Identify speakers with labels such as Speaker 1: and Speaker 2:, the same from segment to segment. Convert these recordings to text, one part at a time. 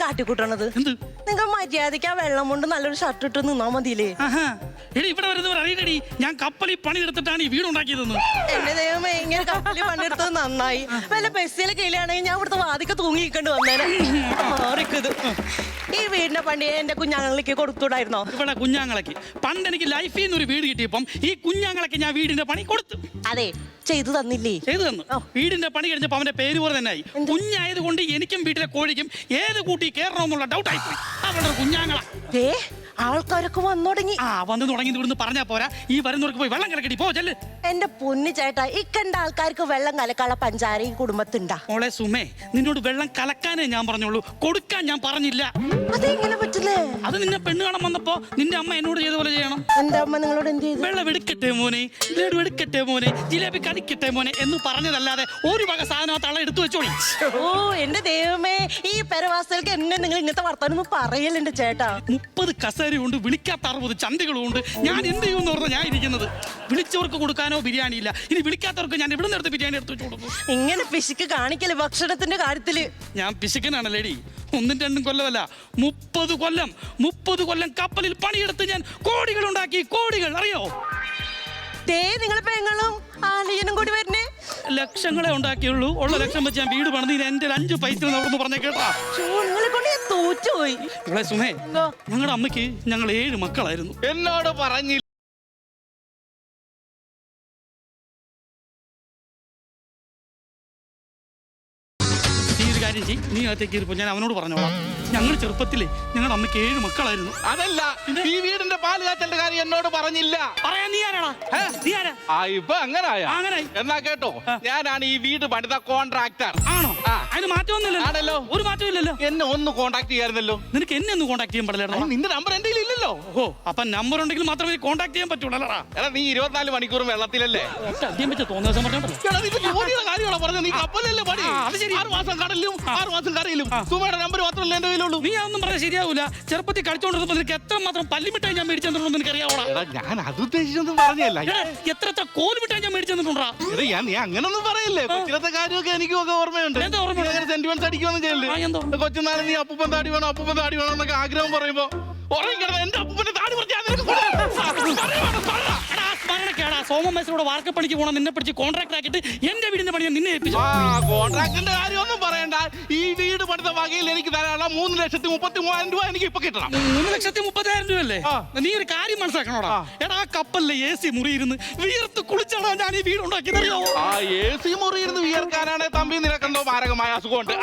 Speaker 1: കാട്ടിക്കൂട്ടണത്?
Speaker 2: എന്ത്
Speaker 1: നിങ്ങൾ മര്യാദയ്ക്ക് ആ വെള്ളം കൊണ്ട് നല്ലൊരു ഷർട്ട് ഇട്ട് നിന്നാ മതിയില്ലേ?
Speaker 2: എടി ഇവിടെ വരുന്നവർ അറിയടി, ഞാൻ കപ്പലിൽ പണിയെടുത്തിട്ടാണ് ഈ വീടുണ്ടാക്കിയതെന്ന്.
Speaker 1: എന്റെ ദൈവമേ, ഇങ്ങനെ കപ്പലിൽ പണിയെടുത്തത് നന്നായി. വല്ല ബസ്സിലെ കീഴിലാണെങ്കിൽ ഞാൻ ഇവിടുത്തെ വാതിക്ക് തൂങ്ങിക്കേണ്ടി വന്നേനെ. മാറിക്കത്. ഈ വീടിന്റെ പണി എന്റെ കുഞ്ഞാങ്ങളിലേക്ക് കൊടുത്തൂടായിരുന്നോ?
Speaker 2: ഇവിടെ കുഞ്ഞാങ്ങളക്ക് പണ്ട് എനിക്ക് ലൈഫിൽ നിന്ന് ഒരു വീട് കിട്ടിയപ്പം ഈ കുഞ്ഞാങ്ങളക്ക് ഞാൻ വീടിന്റെ പണി കൊടുത്തു.
Speaker 1: അതെ, ചെയ്തു തന്നില്ലേ?
Speaker 2: ചെയ്തു തന്നു. വീടിന്റെ പണി കഴിഞ്ഞപ്പോ അവന്റെ പേര് പോലെ തന്നെ ആയി. കുഞ്ഞായത് കൊണ്ട് എനിക്കും വീട്ടിലെ കോഴിക്കും ഏത് കൂട്ടി കയറണമെന്നുള്ള ഡൗട്ട് ആയിപ്പോയി. അവരുടെ കുഞ്ഞാങ്ങള
Speaker 1: ആൾക്കാരൊക്കെ വന്നു തുടങ്ങി.
Speaker 2: വന്നു തുടങ്ങി. ഇവിടുന്ന് പറഞ്ഞാ പോരാ, ഈ വരുന്നവർക്ക് പോയി വെള്ളം കലക്കടി പോ ചെല്ല്.
Speaker 1: എന്റെ പൊന്നു ചേട്ടാ, ഇക്കണ്ട ആൾക്കാർക്ക് വെള്ളം കലക്കാനുള്ള പഞ്ചാര ഈ കുടുംബത്തുണ്ടാ?
Speaker 2: മോളെ സുമേ, നിന്നോട് വെള്ളം കലക്കാനേ ഞാൻ പറഞ്ഞോളൂ, കൊടുക്കാൻ ഞാൻ പറഞ്ഞില്ല.
Speaker 1: അതെങ്ങനെ പറ്റില്ലേ?
Speaker 2: അത് നിന്നെ പെണ്ണ് കാണാൻ വന്നപ്പോ നിന്റെ അമ്മ എന്നോട് ചെയ്ത പോലെ ചെയ്യണം.
Speaker 1: എന്റെ അമ്മ നിങ്ങളോട് എന്ത് ചെയ്തു?
Speaker 2: വെള്ളം എടുക്കട്ടെ മോനെ, ലഡു എടുക്കട്ടെ മോനെ, ജിലേബി കടിക്കട്ടെ മോനെ എന്ന് പറഞ്ഞതല്ലാതെ ഒരു വക സാധനം ആ തള്ള എടുത്തു വെച്ചോളി.
Speaker 1: ഓ എന്റെ ദൈവമേ, ഈ പെരവാസികൾക്ക് എന്നെ നിങ്ങൾ ഇങ്ങനത്തെ വർത്താനൊന്നും പറയലുണ്ട് ചേട്ടാ.
Speaker 2: 30 കസേരയുണ്ട്, വിളിക്കാത്ത 60 ചന്തികളും ഉണ്ട്. ഞാൻ എന്ത് ചെയ്യുമെന്ന് പറഞ്ഞാൽ ഞാൻ ഇരിക്കുന്നത്. വിളിച്ചവർക്ക് കൊടുക്കാനോ ബിരിയാണി ഇല്ല. ഇനി വിളിക്കാത്തവർക്ക് ഞാൻ ഇവിടെ നിന്ന് ബിരിയാണി എടുത്ത് വെച്ചു കൊടുക്കും.
Speaker 1: ഇങ്ങനെ പിശുക്ക് കാണിക്കല് ഭക്ഷണത്തിന്റെ കാര്യത്തില്.
Speaker 2: ഞാൻ പിശുക്കനാണല്ലേടി. 1-2 കൊല്ലമല്ല, 30 കൊല്ലം കപ്പലിൽ പണിയെടുത്ത് ഞാൻ കോടികൾ ഉണ്ടാക്കി. കോടികൾ അറിയോ?
Speaker 1: നിങ്ങൾ പെങ്ങളും ആലിയനും കൂടി വരുന്നേ.
Speaker 2: ലക്ഷങ്ങളെ ഉണ്ടാക്കിയുള്ളൂ. ഉള്ള ലക്ഷം വെച്ച് ഞാൻ വീട് പണിത് എന്റെ 5 പൈസ നടന്നു പറഞ്ഞ കേട്ടാ.
Speaker 1: നിങ്ങളെ കൊണ്ട് ഞാൻ തോറ്റുപോയി.
Speaker 2: സുമേ, ഞങ്ങളുടെ അമ്മയ്ക്ക് ഞങ്ങൾ 7 മക്കളായിരുന്നു.
Speaker 3: എന്നോട് പറഞ്ഞില്ല.
Speaker 2: നീ അകത്തേക്ക് ഇരിപ്പോ, ഞാൻ അവനോട് പറഞ്ഞോളാം. ഞങ്ങൾ ചെറുപ്പത്തിലെ ഞങ്ങളുടെ അമ്മയ്ക്ക് 7 മക്കളായിരുന്നു.
Speaker 3: അതല്ല, ഈ വീടിന്റെ പാല് കാച്ചന്റെ കാര്യം എന്നോട് പറഞ്ഞില്ല.
Speaker 2: പറയാ നീ ആരാടാ? നീ ആരാ?
Speaker 3: ഇപ്പൊ അങ്ങനായ എന്നാ കേട്ടോ, ഞാനാണ് ഈ വീട് പണിത കോൺട്രാക്ടർ.
Speaker 2: ആണോ? അതിന് മാറ്റമൊന്നുമില്ലല്ലോ.
Speaker 3: ആണല്ലോ,
Speaker 2: ഒരു മാറ്റവും ഇല്ലല്ലോ.
Speaker 3: എന്നെ ഒന്ന് കോൺടാക്ട് ചെയ്യാറുന്നല്ലോ.
Speaker 2: നിനക്ക് എന്നെ ഒന്ന് കോൺടാക്ട് ചെയ്യാൻ പറ്റില്ല.
Speaker 3: നിന്റെ നമ്പർ എന്റെ ഇല്ലല്ലോ.
Speaker 2: ഓ, അപ്പൊ നമ്പർ ഉണ്ടെങ്കിൽ മാത്രമേ കോൺടാക്ട് ചെയ്യാൻ പറ്റുള്ളൂ.
Speaker 3: എടാ, നീ 24 മണിക്കൂറും വെള്ളത്തിലല്ലേ?
Speaker 2: കാര്യമാണോ
Speaker 3: പറഞ്ഞത്? നീ കപ്പലല്ലേ പണി? 6 മാസം കടലിലും 6 മാസം കരയിലും. സുമയുടെ നമ്പർ മാത്രമല്ല എന്റെ കയ്യിലുള്ളൂ.
Speaker 2: നീ അതൊന്നും പറഞ്ഞാൽ ശരിയാവൂല. ചെറുപ്പത്തിൽ കളിച്ചോണ്ടിരുന്നപ്പോ നിനക്ക് എത്ര മാത്രം പല്ലിമിട്ടായി ഞാൻ മേടിച്ചു തന്നിട്ടുണ്ടോ നിനക്ക് അറിയാവോടാ?
Speaker 3: ഞാൻ അത് ഉദ്ദേശിച്ചൊന്നും പറഞ്ഞല്ല.
Speaker 2: എത്ര കോലുമിട്ടായി ഞാൻ മേടിച്ചു തന്നിട്ടുണ്ടാ?
Speaker 3: നീ അങ്ങനൊന്നും പറയല്ലേ. കൊച്ചിലത്തെ കാര്യമൊക്കെ എനിക്കും ഒക്കെ ഓർമ്മയുണ്ട്. സെന്റിമെന്റ്സ് അടിക്കുമെന്ന് ചെയ്യല്ലേ. കൊച്ചുനാളെ നീ അപ്പൂപ്പൻ താടി വേണം, അപ്പൂപ്പൻ താടി വേണം എന്നൊക്കെ ആഗ്രഹം പറയുമ്പോ ഉറങ്ങിക്കിടന്ന് എന്റെ അപ്പൂപ്പന്റെ താടി
Speaker 2: സോമേശ്വരോട് വാർക്കപ്പണിക്ക് പോകണം. നിന്നെ പിടിച്ച് കോൺട്രാക്ട് ആക്കിയിട്ട് എന്റെ വീടിന്റെ പണി നിന്നെ ഏൽപ്പിച്ചു.
Speaker 3: കോൺട്രാക്ടിന്റെ കാര്യമൊന്നും പറയണ്ട. ഈ വീട് പണിത വകയിൽ എനിക്ക് തരാനുള്ള 3,33,000 രൂപ എനിക്ക് ഇപ്പൊ കിട്ടണം.
Speaker 2: 3,30,000 രൂപയല്ലേ? നീ ഒരു കാര്യം മനസ്സിലാക്കണോടാ. എടാ, കപ്പലിലെ AC മുറി ഇരുന്ന് വിയർത്ത് കുളിച്ചാടാ ഞാൻ ഈ വീട് ഉണ്ടാക്കിയതറിയോ?
Speaker 3: AC മുറി ഇരുന്ന് വിയർക്കാനാണ് തമ്പി നിനക്കെന്തോ മാരകമായ അസുഖമുണ്ട്.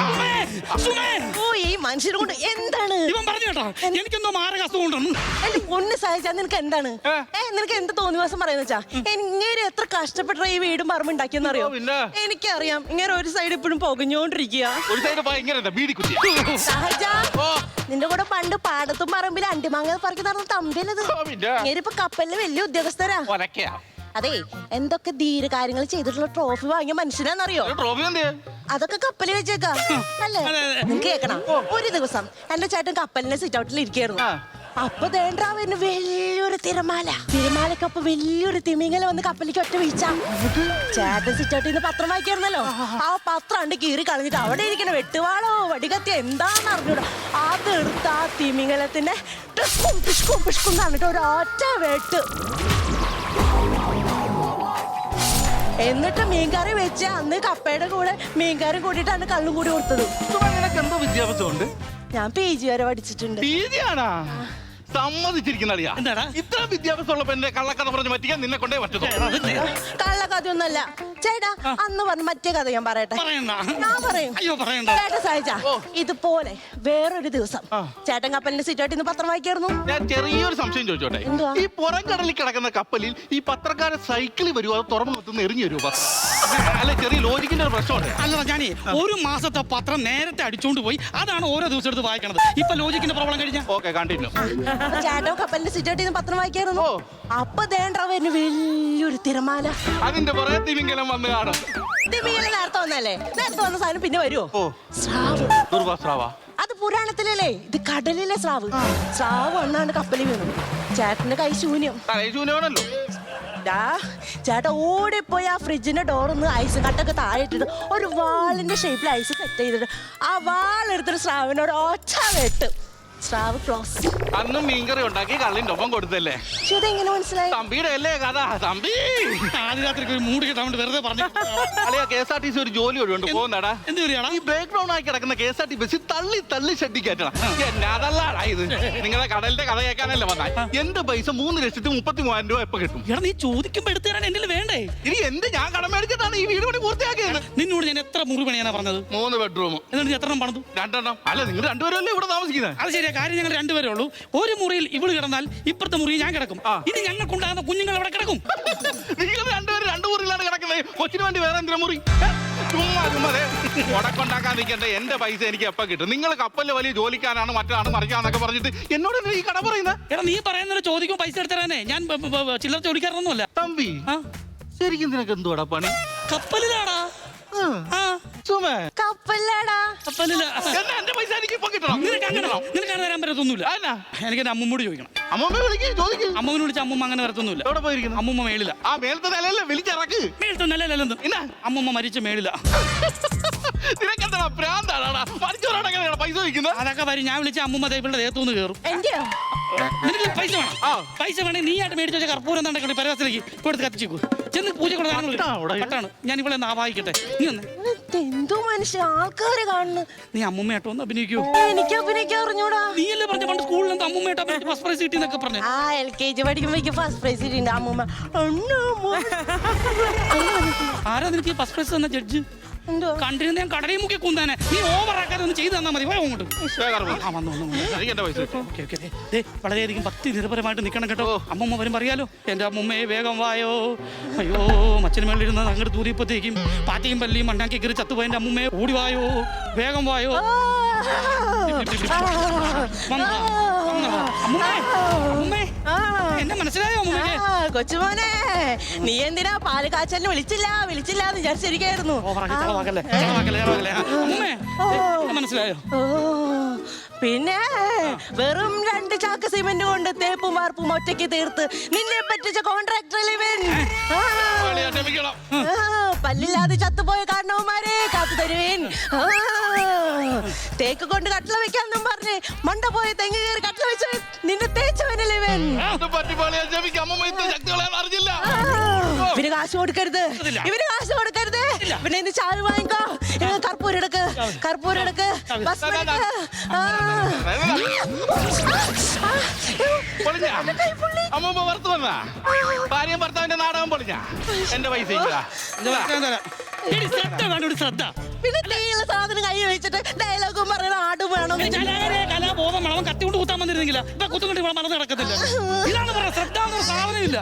Speaker 1: ഓ, ഈ മനുഷ്യനെ കൊണ്ട് എന്താണ്
Speaker 2: ഇവൻ പറഞ്ഞു കേട്ടോ, എനിക്കെന്തോ മാരക അസുഖം ഉണ്ടെന്ന്.
Speaker 1: എന്റെ പൊന്ന് സഹായിച്ചാ നിനക്ക് എന്താണ്? നിനക്ക് എന്ത് തോന്നിവാസം പറയുന്ന വെച്ചാ? ഇങ്ങനെ എത്ര കഷ്ടപ്പെട്ട ഈ വീടും പറമ്പ് ഉണ്ടാക്കിയെന്നറിയോ? എനിക്കറിയാം. ഇങ്ങനെ ഒരു സൈഡ് ഇപ്പോഴും പുകഞ്ഞോണ്ടിരിക്കുക. നിന്റെ കൂടെ പണ്ട് പാടത്തും പറമ്പിൽ അണ്ടിമാങ്ങ പറക്കി നടന്ന തമ്പിലത്. ഇപ്പൊ കപ്പലില് വലിയ ഉദ്യോഗസ്ഥരാ. അതെ, എന്തൊക്കെ ധീര കാര്യങ്ങൾ ചെയ്തിട്ടുള്ള ട്രോഫി വാങ്ങിയ മനുഷ്യനാന്നറിയോ? അതൊക്കെ കപ്പലിൽ വെച്ചേക്കാ അല്ലേ? നിനക്ക് കേക്കണം, ഒരു ദിവസം എന്റെ ചേട്ടൻ കപ്പലിന്റെ സിറ്റ് ഔട്ടിൽ ഇരിക്കായിരുന്നു. അപ്പൊ ദേണ്ടാവിന് വലിയൊരു തിരമാലക്കപ്പൊ വലിയൊരു തിമിങ്ങല വന്ന് കപ്പലിക്ക് ഒറ്റ വീഴ്ച. ചേട്ടൻ സിറ്റൗട്ടിൽ നിന്ന് പത്രം വായിക്കായിരുന്നല്ലോ. ആ പത്രം അണ്ട് കീറി കളഞ്ഞിട്ട് അവിടെ ഇരിക്കണ വെട്ടുവാളോ വടികത്തി എന്താന്ന് അറിഞ്ഞൂടാ. അതെടുത്ത് ആ തിമിങ്ങലത്തിന്റെ പിഷ്കും പിഷ്കും കാണിട്ട് ഒരു ഒറ്റ വെട്ട്. എന്നിട്ട് മീൻകറി വെച്ച് അന്ന് കപ്പയുടെ കൂടെ മീൻകറി കൂട്ടിയിട്ടാണ് കള്ളും കൂടി കൊടുത്തത്.
Speaker 3: എന്തോ വിദ്യാഭ്യാസമുണ്ട്?
Speaker 1: ഞാൻ PG വരെ പഠിച്ചിട്ടുണ്ട്.
Speaker 3: സമ്മതിച്ചിരിക്കുന്നറിയാ. ഇത്ര വിദ്യാഭ്യാസമുള്ള എന്നെ കള്ളക്കഥ പറഞ്ഞ് പറ്റിക്കാൻ നിന്നെ കൊണ്ടേ പറ്റുന്നു.
Speaker 1: കള്ളക്കഥയൊന്നല്ല ചേട്ടാ. അന്ന് പറഞ്ഞ മറ്റേ കഥ ഞാൻ പറയട്ടെ. ഞാൻ പറയും. ചേട്ടാ സഹായിച്ചാ, ഇതുപോലെ വേറൊരു ദിവസം ചേട്ടൻ കപ്പലിന്റെ സീറ്റായിട്ട് ഇന്ന് പത്രം വായിക്കായിരുന്നു.
Speaker 3: ഞാൻ ചെറിയൊരു സംശയം ചോദിച്ചോട്ടെ. ഈ പുറം കടലിൽ കിടക്കുന്ന കപ്പലിൽ ഈ പത്രക്കാരെ സൈക്കിളിൽ വരുമോ, അത് തുറന്നു നിർത്തുന്ന എറിഞ്ഞു വരുമോ? അല്ല, ചെറിയ ലോജിക്കിന്റെ ഒരു പ്രശ്നമുണ്ട്.
Speaker 2: അല്ല, ഞാനേ ഒരു മാസത്തെ പത്രം നേരത്തെ അടിച്ചോണ്ട് പോയി അതാണ് ഓരോ ദിവസം എടുത്ത് വായിക്കണത്. ഇപ്പൊ ലോജിക്കിന്റെ പ്രോബ്ലം കഴിഞ്ഞാ
Speaker 3: ഓക്കെ കണ്ടിന്യൂ.
Speaker 1: ചേട്ടോ കപ്പലിന്റെ സിറ്റായിട്ട് ഇന്ന് പത്രം വായിക്കായിരുന്നു. അപ്പൊ ദേണ്ടാവുന്നു വലിയൊരു തിരമാല.
Speaker 3: അതിന്റെ പുറകെ തിമിംഗലം വന്ന് കാണും.
Speaker 1: തിമിംഗലം നേരത്തെ വന്നല്ലേ? നേരത്തെ വന്ന സാധനം പിന്നെ വരുമോ?
Speaker 3: സ്രാവ്.
Speaker 1: അത് പുരാണത്തിലല്ലേ, ഇത് കടലിലെ സ്രാവ്. സ്രാവ് വന്നാണ് കപ്പലിൽ വീണു. ചേട്ടന്റെ കൈ ശൂന്യം.
Speaker 3: ശൂന്യമാണല്ലോ.
Speaker 1: ചേട്ടാ ഓടിപ്പോയി ആ ഫ്രിഡ്ജിന്റെ ഡോറൊന്ന് ഐസ് കട്ടൊക്കെ താഴെ ഇട്ടിട്ട് ഒരു വാളിന്റെ ഷേപ്പിൽ ഐസ് സെറ്റ് ചെയ്തിട്ട് ആ വാളെടുത്തിട്ട് സ്രാവിനോട് ഒച്ച വെട്ട്. സ്രാവ് ക്ലോസ്.
Speaker 3: അന്നും മീൻകറി ഉണ്ടാക്കി കള്ളിന്റെ ഒപ്പം കൊടുത്തല്ലേ?
Speaker 1: എങ്ങനെ മനസ്സിലായി?
Speaker 3: തമ്പിയുടെ അല്ലേ കഥ? തമ്പി
Speaker 2: ആദ്യ രാത്രി ഒരു മൂട് കിട്ടാൻ വേണ്ടി വെറുതെ പറഞ്ഞു.
Speaker 3: അളിയാ KSRTC ഒരു ജോലി ഒഴിവുണ്ട് പോകുന്നടാ.
Speaker 2: എന്ത് ജോലിയാടാ?
Speaker 3: ഈ ബ്രേക്ക് ഡൗൺ ആയി കിടക്കുന്ന KSRTC ബസ് തള്ളി ഷെഡി കയറ്റണം. അതല്ലാടാ ഇത്. നിങ്ങളെ കടലിന്റെ കഥ കേൾക്കാനല്ലേ വന്നാൽ എന്റെ പൈസ 3,33,000 രൂപ എപ്പോ കിട്ടും?
Speaker 2: എടാ നീ ചോദിക്കുമ്പോ എടുത്തു തരാൻ എന്റെ വേണ്ടേ?
Speaker 3: ഇനി എന്ത് ഞാൻ കടം മേടിച്ചിട്ടാണ് ഈ വീട് പണി പൂർത്തിയാക്കിയത്?
Speaker 2: നിന്നോട് ഞാൻ എത്ര മുറി പണിയാനാ പറഞ്ഞത്?
Speaker 3: 3 ബെഡ്റൂം.
Speaker 2: എന്നിട്ട് എത്ര പണിതു?
Speaker 3: 2 അല്ല നിങ്ങൾ രണ്ടുപേരല്ലേ ഇവിടെ താമസിക്കുന്നത്?
Speaker 2: അത് ശരിയാ. കാര്യം ഞങ്ങൾ രണ്ടുപേരേ ഉള്ളൂ. ഒരു മുറിയിൽ ഇവള് കിടന്നാൽ ഇപ്പുറത്തെ മുറിയിൽ ഞാൻ കിടക്കും. ഇനി ഞങ്ങൾക്കുണ്ടാകുന്ന കുഞ്ഞുങ്ങൾ അവിടെ കിടക്കും.
Speaker 3: നിങ്ങൾ രണ്ടുപേരും 2 മുറിയിലാണ് കിടക്കുന്നത്. കൊച്ചിന് വേണ്ടി വേറെ എന്തിനാ മുറി? ഉടക്കുണ്ടാക്കാൻ നിൽക്കേണ്ട എന്റെ പൈസ എനിക്ക് എപ്പോ കിട്ടും? നിങ്ങൾ കപ്പലിൽ വലിയ ജോലിക്കാരാണ് മറ്റാണ് മറിക്കാന്നൊക്കെ പറഞ്ഞിട്ട് എന്നോട് ഈ കട പറയുന്നത്.
Speaker 2: എടാ നീ പറയുന്നത് ചോദിക്കുമ്പോൾ പൈസ എടുത്തരാനേ. ഞാൻ ചില്ലറ ചോദിക്കാറൊന്നുമല്ല.
Speaker 3: തമ്പി ശരിക്കും നിനക്ക് എന്തുവാടാ പണി?
Speaker 2: കപ്പലിലാടാ.
Speaker 1: കപ്പലിലാടാ.
Speaker 2: കപ്പലില.
Speaker 3: എന്റെ പൈസ എനിക്ക് ഇപ്പൊ കിട്ടണം.
Speaker 2: നിനക്ക് തരാൻ പറ്റത്തൊന്നുമില്ല. എനിക്ക് എന്റെ അമ്മൂമ്മോട് ചോദിക്കണം. അമ്മൂമ്മനെ വിളിച്ച അമ്മൂമ്മ അങ്ങനെ വരത്തൊന്നുമില്ല.
Speaker 3: എവിടെ പോയിരിക്കുന്നു?
Speaker 2: അമ്മൂമ്മ മേളില.
Speaker 3: ആ മേലത്തെ നിലയല്ലേ വിളിച്ചിറക്ക്.
Speaker 2: മേളത്തെ നിലയിലെന്ത്? അമ്മൂമ്മ മരിച്ച മേളില.
Speaker 3: നിനക്കെന്താ പ്രാന്താടാ? മരിച്ചവരോടെങ്ങനെയാണ് പൈസ ചോദിക്കുന്നത്?
Speaker 2: അതൊക്കെ വരും. ഞാൻ വിളിച്ച അമ്മൂമ്മ ഇവളുടെ ദേഹത്തുനിന്ന് കയറും. നിനക്ക് പൈസ വേണം? പൈസ വേണേ നീ ആയിട്ട് മേടിച്ചു വെച്ച കർപ്പൂരം എന്താ പരവാസിലേക്ക് കൊടുത്ത് കത്തിച്ചേക്കു. ചെന്ന് പൂജ കൊടുത്താണ്. ഞാൻ ഇവിടെ ആവാഹിക്കട്ടെ. നീ ഒന്ന്
Speaker 1: എന്തോ മനുഷ്യ ആൾക്കാരെ കാണുന്നു.
Speaker 2: നീ അമ്മൂമ്മയായിട്ട് ഒന്ന് അഭിനയിക്കോ?
Speaker 1: എനിക്ക് അഭിനയിക്കാൻ അറിഞ്ഞൂടാ.
Speaker 2: നീയല്ലേ പറഞ്ഞ പണ്ട് സ്കൂളിൽ നിന്ന് അമ്മൂമ്മയായിട്ട് ഫസ്റ്റ് പ്രൈസ് കിട്ടിയെന്നൊക്കെ പറഞ്ഞു.
Speaker 1: ആ LKG പഠിക്കുമ്പോ ഫസ്റ്റ് പ്രൈസ് കിട്ടിയിട്ടുണ്ട് അമ്മൂമ്മ.
Speaker 2: ആരാ നിനക്ക് ഫസ്റ്റ് പ്രൈസ് തന്ന ജഡ്ജ്? കണ്ടിരുന്ന ഞാൻ കടലയും മുക്കി കുന്താനെ. നീ ഓവറാക്കാതെ ഒന്ന് ചെയ്ത് തന്നാ മതി. അങ്ങോട്ട് വളരെയധികം ഭക്തി നിരപരമായിട്ട് നിൽക്കണം കേട്ടോ. അമ്മൂമ്മ വരുമ്പോ അറിയാലോ. എന്റെ അമ്മൂമ്മയെ വേഗം വായോ. അയ്യോ മച്ചന് മേളിരുന്ന് അങ്ങോട്ട് തൂരിയപ്പോഴത്തേക്കും പാറ്റയും പല്ലിയും മണ്ണാക്കി കയറി ചത്തുപോയ എന്റെ അമ്മൂമ്മയെ ഓടി വായോ, വേഗം വായോ. എന്നെ മനസ്സിലായോ അമ്മൂമ്മ?
Speaker 1: കൊച്ചുമോനെ നീ എന്തിനാ പാല് കാച്ചലിന് വിളിച്ചില്ല എന്ന് വിചാരിച്ചിരിക്കായിരുന്നു.
Speaker 2: മനസ്സിലായോ?
Speaker 1: പിന്നെ വെറും 2 ചാക്ക് സിമന്റ് കൊണ്ട് തേപ്പും വാർപ്പും ഒറ്റയ്ക്ക് തീർത്ത് നിന്നെ പറ്റിച്ച കോൺട്രാക്ടർ പല്ലില്ലാതെ ചത്തുപോയ കാരണവന്മാരെ കാത്തു തരുവേൻ. തേക്ക് കൊണ്ട് കട്ടില വെക്കാന്നും പറഞ്ഞ് മണ്ട പോയ തെങ്ങ് കയറി കട്ടില വെച്ച് നിന്നെ തേച്ചവനല്ലേ ഇവൻ. ഇവന് കാശ് കൊടുക്കരുത്. പിന്നെ ഇന്ന് ചായ വാങ്ങിക്കോ. കർപ്പൂരം എടുക്ക്.
Speaker 3: അമ്മൂമ്മ പുറത്തു വന്നാ ഭാര്യയും ഭർത്താവിന്റെ നാടകം പൊളിഞ്ഞ എന്റെ പൈസ
Speaker 2: ശ്രദ്ധ.
Speaker 1: പിന്നെ തീയുള്ള സാധനം കൈ വെച്ചിട്ട് ഡയലോഗും പറയുന്ന ആടും വേണം.
Speaker 2: കലാബോധം വേണം. കത്തി കൊണ്ട് കുത്താൻ വന്നിരുന്നെങ്കില കുത്തുകൊണ്ട് ഇവിടെ മറന്നു നടക്കത്തില്ല. ഇതാണ് പറയാ ശ്രദ്ധ സാധനമില്ല.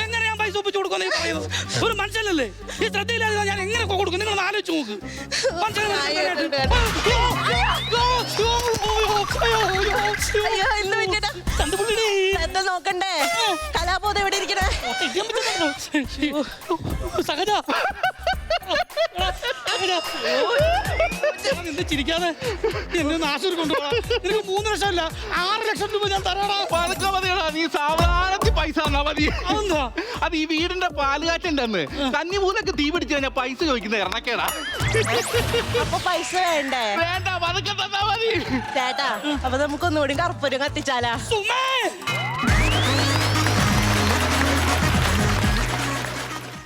Speaker 2: എങ്ങനെ ഞാൻ പൈസ ഒപ്പിച്ചു കൊടുക്കുന്ന പറയുന്നത്? ഒരു മനുഷ്യനല്ലേ? ഈ ശ്രദ്ധയില്ലാതെ ഞാൻ എങ്ങനെ കൊടുക്കും? നിങ്ങൾ ആലോചിച്ച് നോക്ക്.
Speaker 1: എന്താ നോക്കണ്ടേ? കലാബോധം എവിടെ ഇരിക്കണേ?
Speaker 2: സഹജ ചിരിക്കാതെ എന്നെ നാശൂർ കൊണ്ടുപോകാ. നിനക്ക് 3 ലക്ഷമല്ല 6 ലക്ഷം രൂപ ഞാൻ തരാടാ.
Speaker 3: മതിയടാ. നീ സാവധാനത്തിൽ പൈസ തന്നാ മതി.
Speaker 2: അതെന്താ?
Speaker 3: അത് ഈ വീടിന്റെ പാലുകാറ്റുണ്ടെന്ന് കന്നിമൂലൊക്കെ തീ പിടിച്ചു കഴിഞ്ഞാൽ പൈസ ചോദിക്കുന്ന ഇറണക്കേടാ.
Speaker 1: അപ്പൊ പൈസ വേണ്ടേ?
Speaker 3: വേണ്ട, പതുക്കെ തന്നാ മതി
Speaker 1: ചേട്ടാ. അപ്പൊ നമുക്കൊന്നുകൂടി കർപ്പൂരം കത്തിച്ചാലാ?